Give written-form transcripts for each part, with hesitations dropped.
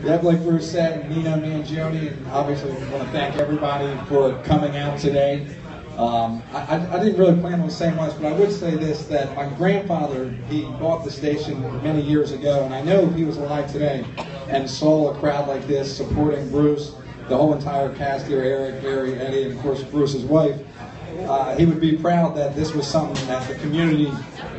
Yep, like Bruce said, Nina, me, and Gianni, and obviously we want to thank everybody for coming out today. I didn't really plan on saying much, but I would say this, that my grandfather, he bought the station many years ago, and I know if he was alive today and saw a crowd like this supporting Bruce, the whole entire cast here, Eric, Gary, Eddie, and of course Bruce's wife, he would be proud that this was something that the community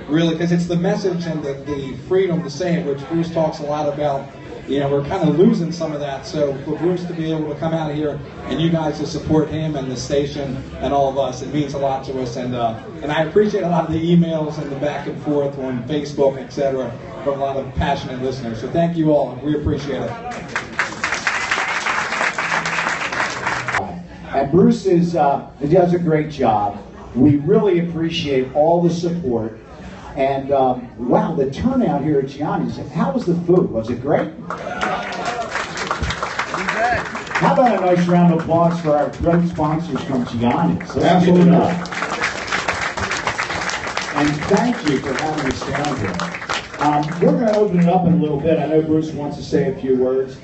really, because it's the message and the freedom to say it, which Bruce talks a lot about. You know, we're kind of losing some of that, so for Bruce to be able to come out here and you guys to support him and the station and all of us, it means a lot to us, and I appreciate a lot of the emails and the back and forth on Facebook, etc., from a lot of passionate listeners. So thank you all, we appreciate it. And Bruce does a great job. We really appreciate all the support. And wow, the turnout here at Gianni's. How was the food? Was it great? How about a nice round of applause for our great sponsors from Gianni's? Absolutely. And thank you for having us down here. We're going to open it up in a little bit. I know Bruce wants to say a few words.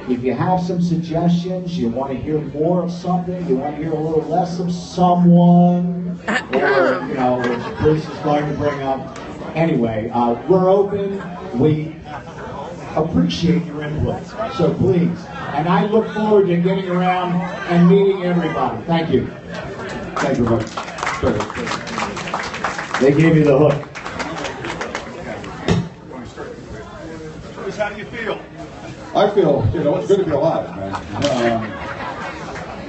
If you have some suggestions, you want to hear more of something, you want to hear a little less of someone, or, you know, as Bruce is going to bring up. Anyway, we're open. We appreciate your input, so please. And I look forward to getting around and meeting everybody. Thank you. Thank you very much. They gave me the hook. How do you feel? I feel, you know, it's good to be alive, man.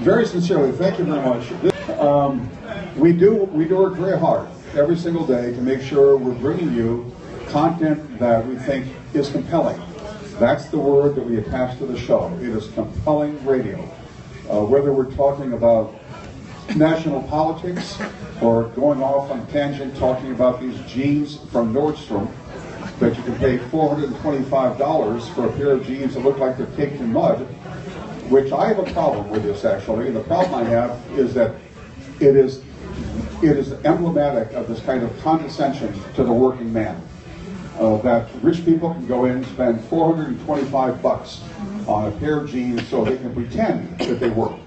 Very sincerely, thank you very much. We do work very hard every single day to make sure we're bringing you content that we think is compelling. That's the word that we attach to the show. It is compelling radio. Whether we're talking about national politics or going off on a tangent talking about these jeans from Nordstrom that you can pay $425 for a pair of jeans that look like they're caked in mud, which I have a problem with this actually. And the problem I have is that it is emblematic of this kind of condescension to the working man. That rich people can go in and spend $425 on a pair of jeans so they can pretend that they work.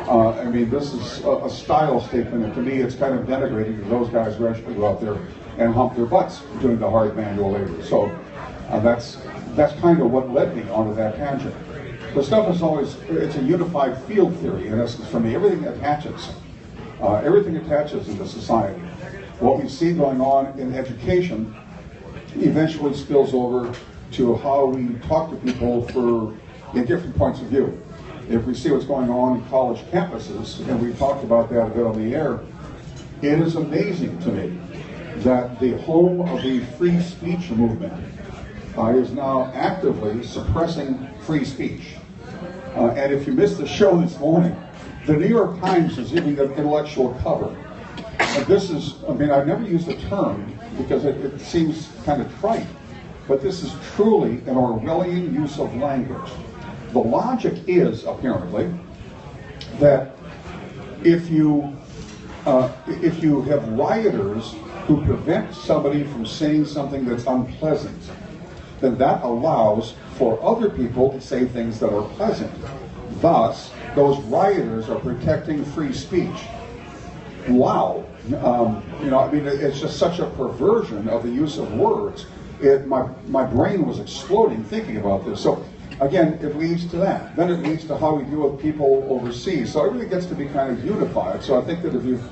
I mean, this is a style statement, and to me it's kind of denigrating to those guys who actually go out there and hump their butts doing the hard manual labor. So that's kind of what led me onto that tangent. The stuff is always, it's a unified field theory in essence for me. Everything attaches. Everything attaches into society. What we see going on in education eventually spills over to how we talk to people in different points of view. If we see what's going on in college campuses, and we talked about that a bit on the air, it is amazing to me that the home of the free speech movement is now actively suppressing free speech. And if you missed the show this morning, the New York Times is giving an intellectual cover. And this is, I mean, I've never used the term because it seems kind of trite, but this is truly an Orwellian use of language. The logic is, apparently, that if you have rioters who prevent somebody from saying something that's unpleasant, then that allows for other people to say things that are pleasant. Thus, those rioters are protecting free speech. Wow. You know, I mean, it's just such a perversion of the use of words. My brain was exploding thinking about this. So, again, it leads to that. Then it leads to how we deal with people overseas. So everything gets to be kind of unified. So I think that if you've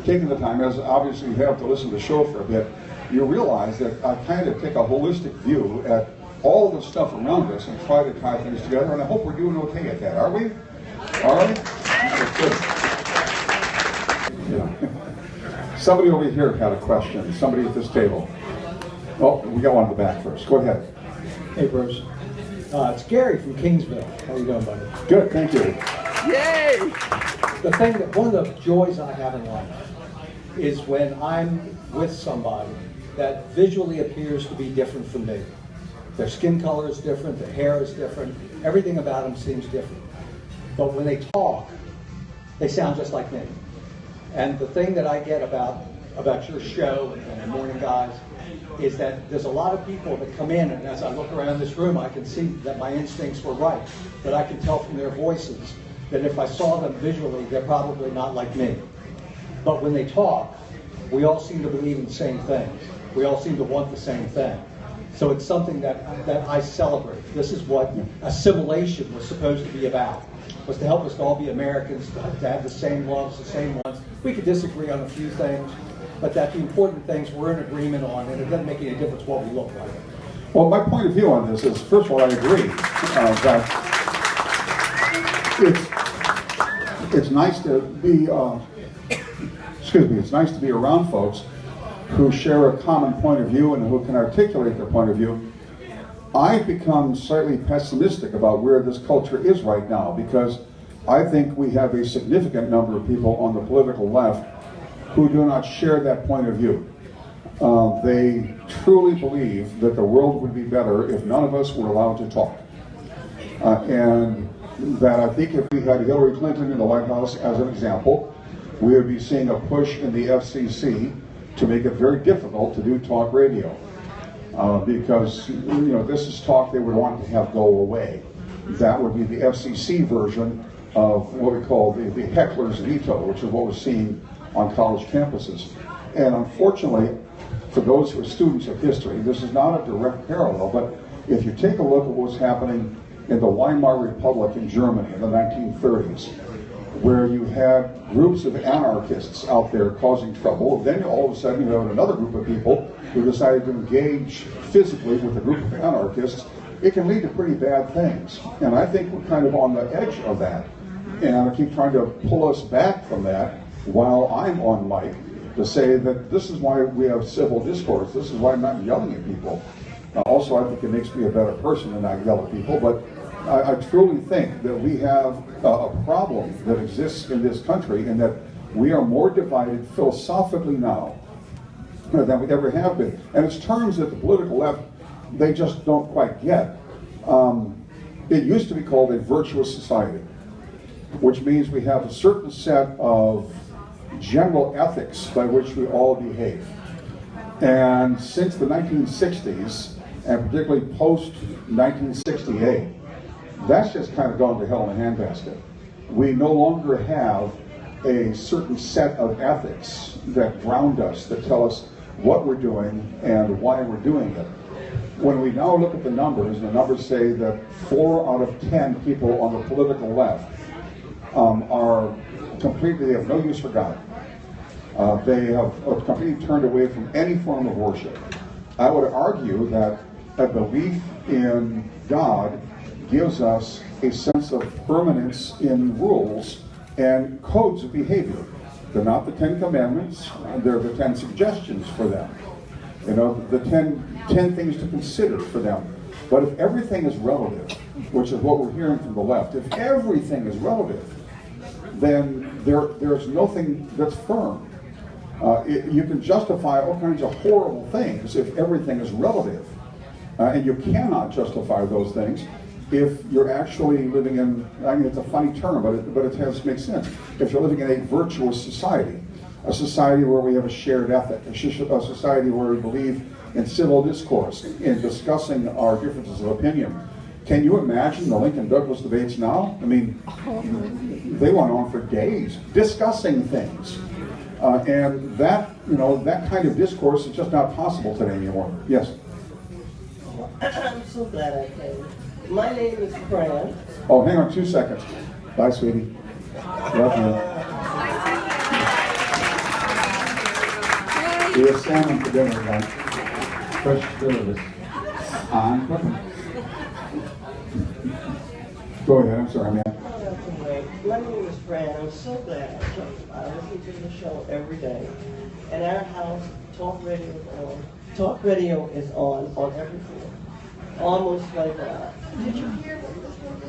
taken the time, as obviously you have to listen to the show for a bit, you realize that I kind of take a holistic view at all the stuff around us and try to tie things together. And I hope we're doing okay at that. Are we? All right? That's good. Yeah. Somebody over here had a question. Somebody at this table. Oh, we got one in the back first. Go ahead. Hey, Bruce. It's Gary from Kingsville. How you doing, buddy? Good, thank you. Yay! One of the joys I have in life is when I'm with somebody that visually appears to be different from me. Their skin color is different, their hair is different, everything about them seems different. But when they talk, they sound just like me. And the thing that I get about your show and the Morning Guys is that there's a lot of people that come in, and as I look around this room, I can see that my instincts were right. But I can tell from their voices that if I saw them visually, they're probably not like me. But when they talk, we all seem to believe in the same things. We all seem to want the same thing. So it's something that I celebrate. This is what assimilation was supposed to be about, was to help us to all be Americans, to have the same loves, the same wants. We could disagree on a few things, but that the important things we're in agreement on, and it doesn't make any difference what we look like. Well, my point of view on this is, first of all, I agree that it's nice to be, it's nice to be around folks who share a common point of view and who can articulate their point of view. I've become slightly pessimistic about where this culture is right now, because I think we have a significant number of people on the political left who do not share that point of view. They truly believe that the world would be better if none of us were allowed to talk. And that I think if we had Hillary Clinton in the White House as an example, we would be seeing a push in the FCC to make it very difficult to do talk radio. Because this is talk they would want to have go away. That would be the FCC version of what we call the heckler's veto, which is what we're seeing on college campuses. And unfortunately, for those who are students of history, this is not a direct parallel, but if you take a look at what was happening in the Weimar Republic in Germany in the 1930s, where you had groups of anarchists out there causing trouble, then all of a sudden you have another group of people who decided to engage physically with a group of anarchists, it can lead to pretty bad things. And I think we're kind of on the edge of that. And I keep trying to pull us back from that while I'm on mic to say that this is why we have civil discourse. This is why I'm not yelling at people. Also, I think it makes me a better person to not yell at people, but I truly think that we have a problem that exists in this country, and that we are more divided philosophically now than we ever have been. And it's terms that the political left, they just don't quite get. It used to be called a virtuous society, which means we have a certain set of general ethics by which we all behave. And since the 1960s, and particularly post-1968, that's just kind of gone to hell in a handbasket. We no longer have a certain set of ethics that ground us, that tell us what we're doing and why we're doing it. When we now look at the numbers say that 4 out of 10 people on the political left are completely, they have no use for God. They have completely turned away from any form of worship. I would argue that a belief in God gives us a sense of permanence in rules and codes of behavior. They're not the 10 commandments, they're the 10 suggestions for them. The 10 things to consider for them. But if everything is relative, which is what we're hearing from the left, if everything is relative, then there's nothing that's firm. You can justify all kinds of horrible things if everything is relative. And you cannot justify those things if you're actually living in, I mean, it's a funny term, but it has to make sense. If you're living in a virtuous society, a society where we have a shared ethic, a society where we believe in civil discourse, in discussing our differences of opinion. Can you imagine the Lincoln-Douglas debates now? I mean, they went on for days discussing things. And that, that kind of discourse is just not possible today anymore. Yes? I'm so glad I came. My name is Fran. Oh, hang on 2 seconds. Bye, sweetie. Love you. We have salmon for dinner tonight. Fresh delicious. I'm cooking. Go ahead, I'm sorry, man. Oh, that's all right. My name is Fran. I'm so glad I listen to the show every day. In our house, talk radio is on. Talk radio is on every floor. Almost like, did you hear what this one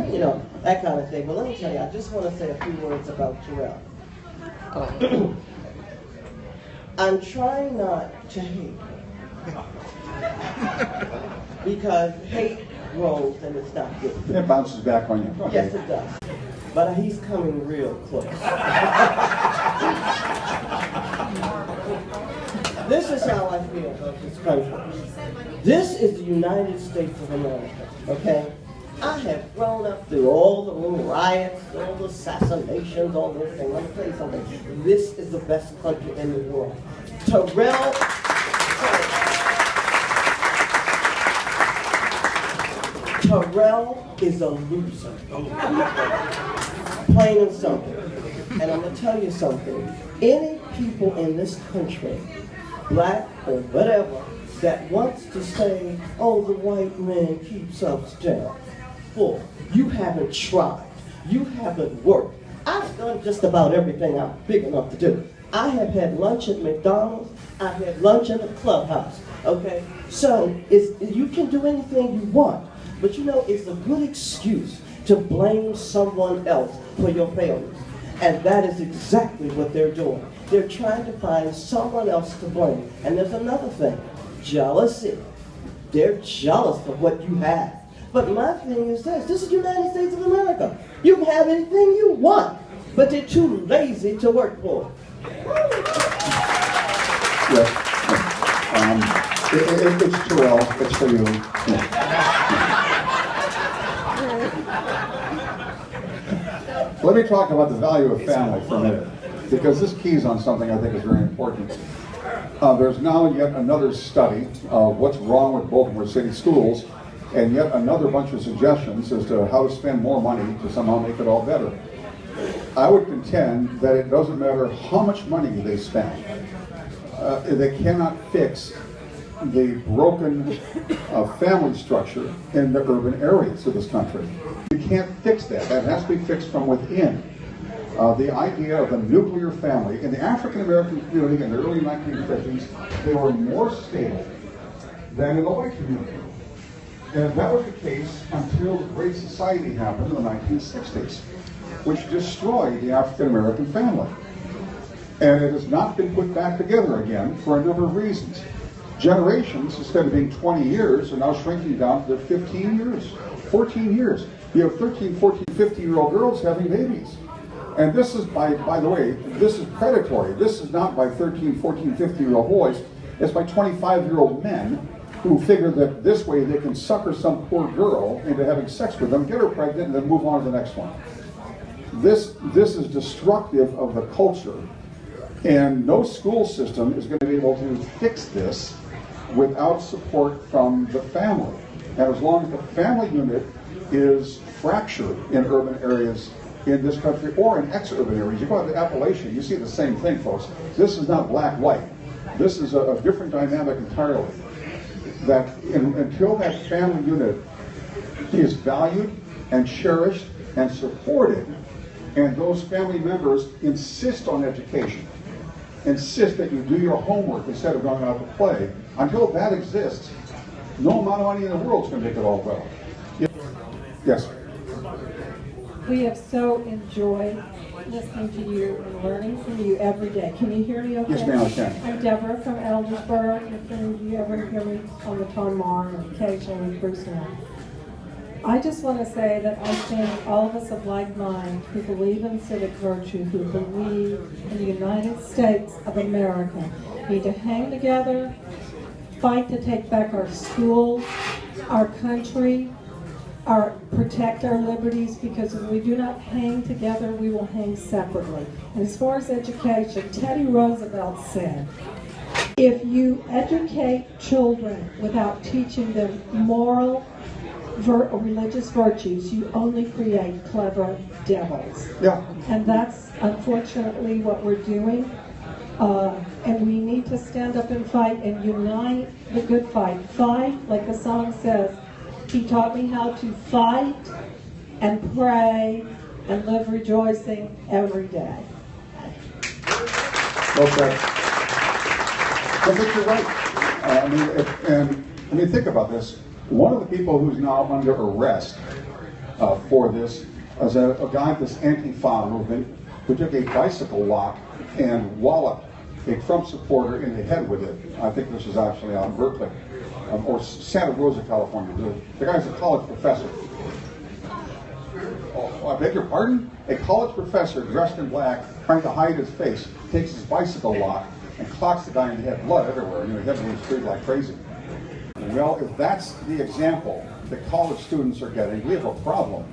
did? That kind of thing. But let me tell you, I just want to say a few words about Terrell. I'm trying not to hate. Because hate grows and it's not good. It bounces back on you. Okay. Yes, it does. But he's coming real close. This is how I feel about this country. This is the United States of America, okay? I have grown up through all the little riots, all the assassinations, all those things. Let me tell you something. This is the best country in the world. Terrell is a loser. Plain and simple. And I'm going to tell you something. Any people in this country, black or whatever, that wants to say, oh, the white man keeps us down. Full. You haven't tried. You haven't worked. I've done just about everything I'm big enough to do. I have had lunch at McDonald's. I've had lunch at the clubhouse. Okay? So you can do anything you want. But you know, it's a good excuse to blame someone else for your failures. And that is exactly what they're doing. They're trying to find someone else to blame. And there's another thing. Jealousy. They're jealous of what you have. But my thing is this is the United States of America. You can have anything you want, but they're too lazy to work for it. Yes. It's Terrell. It's for you. Let me talk about the value of family for a minute, because this keys on something I think is very important. There's now yet another study of what's wrong with Baltimore City schools, and yet another bunch of suggestions as to how to spend more money to somehow make it all better. I would contend that it doesn't matter how much money they spend. They cannot fix the broken family structure in the urban areas of this country. You can't fix that. That has to be fixed from within. The idea of a nuclear family in the African American community in the early 1950s, they were more stable than in the white community. And that was the case until the Great Society happened in the 1960s, which destroyed the African American family. And it has not been put back together again for a number of reasons. Generations, instead of being 20 years, are now shrinking down to 15 years, 14 years. You have 13, 14, 15-year-old girls having babies. And this is, by the way, this is predatory. This is not by 13, 14, 15-year-old boys. It's by 25-year-old men who figure that this way they can sucker some poor girl into having sex with them, get her pregnant, and then move on to the next one. This is destructive of the culture. And no school system is going to be able to fix this without support from the family. And as long as the family unit is fractured in urban areas in this country or in ex-urban areas, you go out to Appalachia, you see the same thing, folks. This is not black-white. This is a different dynamic entirely. That until that family unit is valued and cherished and supported, and those family members insist on education, insist that you do your homework instead of going out to play, until that exists, no amount of money in the world is going to make it all well. Yes? We have so enjoyed listening to you and learning from you every day. Can you hear me okay? Yes, ma'am, I can. I'm Deborah from Eldersburg. And you ever hear me on the phone more and occasionally Bruce and I just want to say that I think all of us of like mind who believe in civic virtue, who believe in the United States of America, need to hang together, fight to take back our schools, our country, protect our liberties, because if we do not hang together, we will hang separately. And as far as education, Teddy Roosevelt said, if you educate children without teaching them moral or religious virtues, you only create clever devils. Yeah. And that's unfortunately what we're doing. And we need to stand up and fight and unite the good fight. Fight, like the song says, he taught me how to fight and pray and live rejoicing every day. Okay. But you're right. I mean, think about this. One of the people who's now under arrest for this is a guy in this Antifa movement who took a bicycle lock and walloped a Trump supporter in the head with it. I think this is actually out in Berkeley, or Santa Rosa, California. The guy's a college professor. Oh, I beg your pardon? A college professor dressed in black, trying to hide his face, takes his bicycle lock and clocks the guy in the head, blood everywhere. You know, he heads in the street like crazy. Well, if that's the example that college students are getting, we have a problem.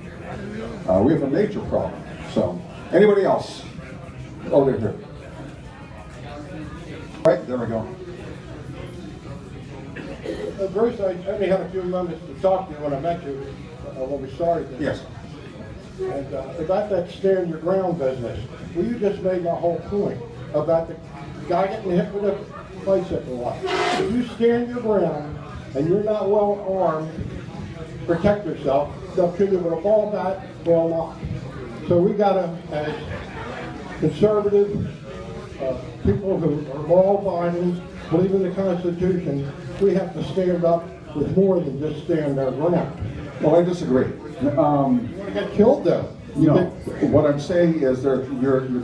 We have a major problem. So, anybody else? Oh, they're here. Right, there we go. Bruce, I only had a few moments to talk to you when I met you, when we started this. Yes. And about that stand your ground business, well, you just made my whole point about the guy getting hit with a bicycle lot. If you stand your ground and you're not well armed, protect yourself, they'll kill you with a ball bat or a lock. So we gotta, as conservative people who are law-abiding, believe in the Constitution, we have to stand up with more than just stand our ground. Well, I disagree. You want to get killed though. You know, what I'm saying is you're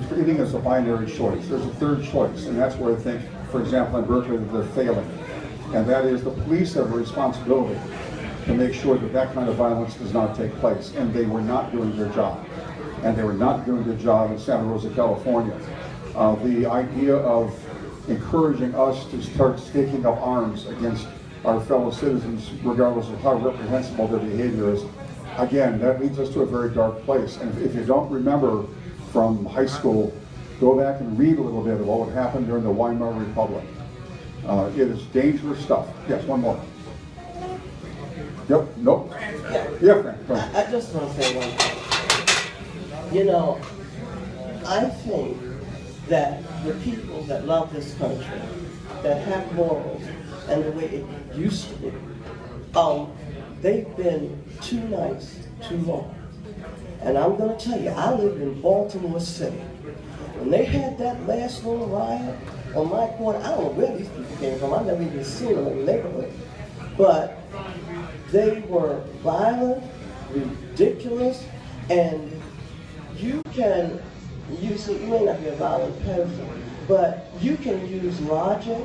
treating as a binary choice. There's a third choice, and that's where I think, for example, in Berkeley, they're failing. And that is the police have a responsibility to make sure that that kind of violence does not take place. And they were not doing their job. And they were not doing their job in Santa Rosa, California. The idea of encouraging us to start taking up arms against our fellow citizens, regardless of how reprehensible their behavior is, again, that leads us to a very dark place. And if you don't remember from high school, go back and read a little bit of what happened during the Weimar Republic. It is dangerous stuff. Yes, one more. Yep, nope. Yeah, Frank, go ahead. I just want to say one thing. You know, I think that the people that love this country, that have morals, and the way it used to be, they've been too nice too long. And I'm going to tell you, I lived in Baltimore City. When they had that last little riot on my corner, I don't know where these people came from. I've never even seen them in the neighborhood. But they were violent, ridiculous, and you can use it. You may not be a violent person, but you can use logic,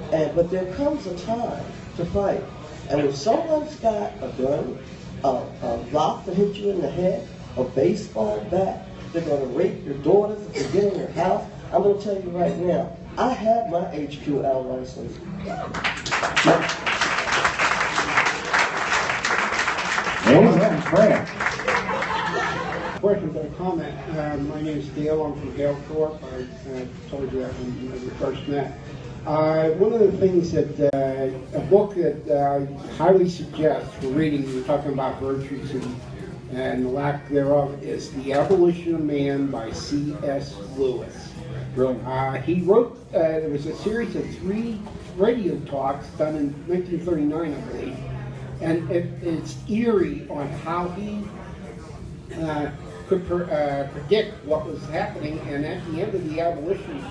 but there comes a time to fight. And if someone's got a gun, a rock to hit you in the head, a baseball bat, they're going to rape your daughters if they get in your house. I'm going to tell you right now, I have my HQL license. Amen, Frank. Question, but a comment. My name is Dale. I'm from Dale Thorpe. I told you that when we first met. One of the things that a book that I highly suggest for reading, we're talking about virtues and the lack thereof, is The Abolition of Man by C.S. Lewis. Really? He wrote, it was a series of 3 radio talks done in 1939, I believe. And it's eerie on how he could predict what was happening. And at the end of the abolition,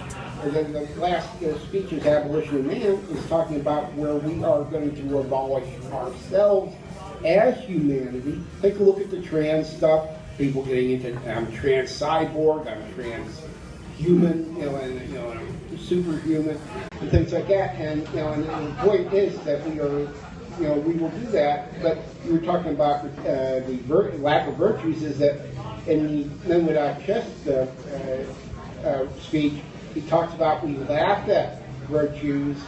or the last speech is Abolition of Man, is talking about where we are going to abolish ourselves as humanity. Take a look at the trans stuff. People getting into I'm trans cyborg, I'm trans human, and I'm superhuman, and things like that. And and the point is that we are, we will do that. But you were talking about the lack of virtues. Is that in the Men Without Chests speech, he talks about we laugh at virtues,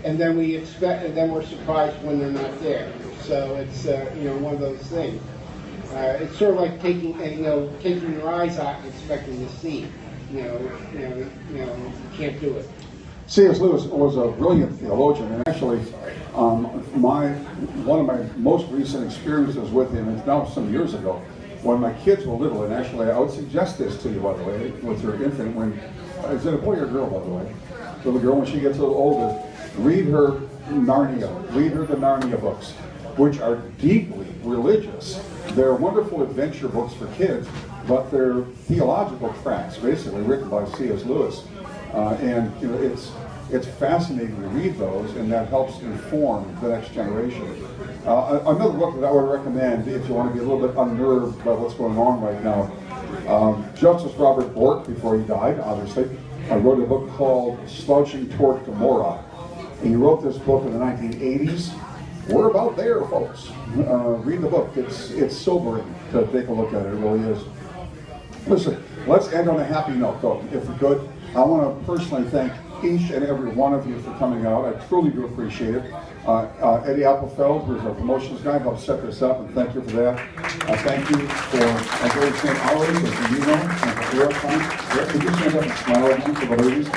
and then we expect, and then we're surprised when they're not there. So it's one of those things. It's sort of like taking your eyes out and expecting to see. You can't do it. C.S. Lewis was a brilliant theologian, and actually, one of my most recent experiences with him is now some years ago, when my kids were little. And actually, I would suggest this to you, by the way, with your infant. Is it a boy or girl, by the way? Little girl, when she gets a little older, read her Narnia. Read her the Narnia books, which are deeply religious. They're wonderful adventure books for kids, but they're theological tracts, basically written by C.S. Lewis. And it's fascinating to read those, and that helps inform the next generation. Another book that I would recommend if you want to be a little bit unnerved by what's going on right now, Justice Robert Bork, before he died, obviously, wrote a book called Slouching Toward Gomorrah. And he wrote this book in the 1980s. We're about there, folks. Read the book. It's sobering to take a look at it. It really is. Listen, let's end on a happy note, though, if we could. I want to personally thank each and every one of you for coming out. I truly do appreciate it. Eddie Appelfeld, who's our promotions guy, helped set this up, and thank you for that. Thank you for Gary St. Oliver, and for Nino, and for Eric. Could you stand up and smile at me for the ladies?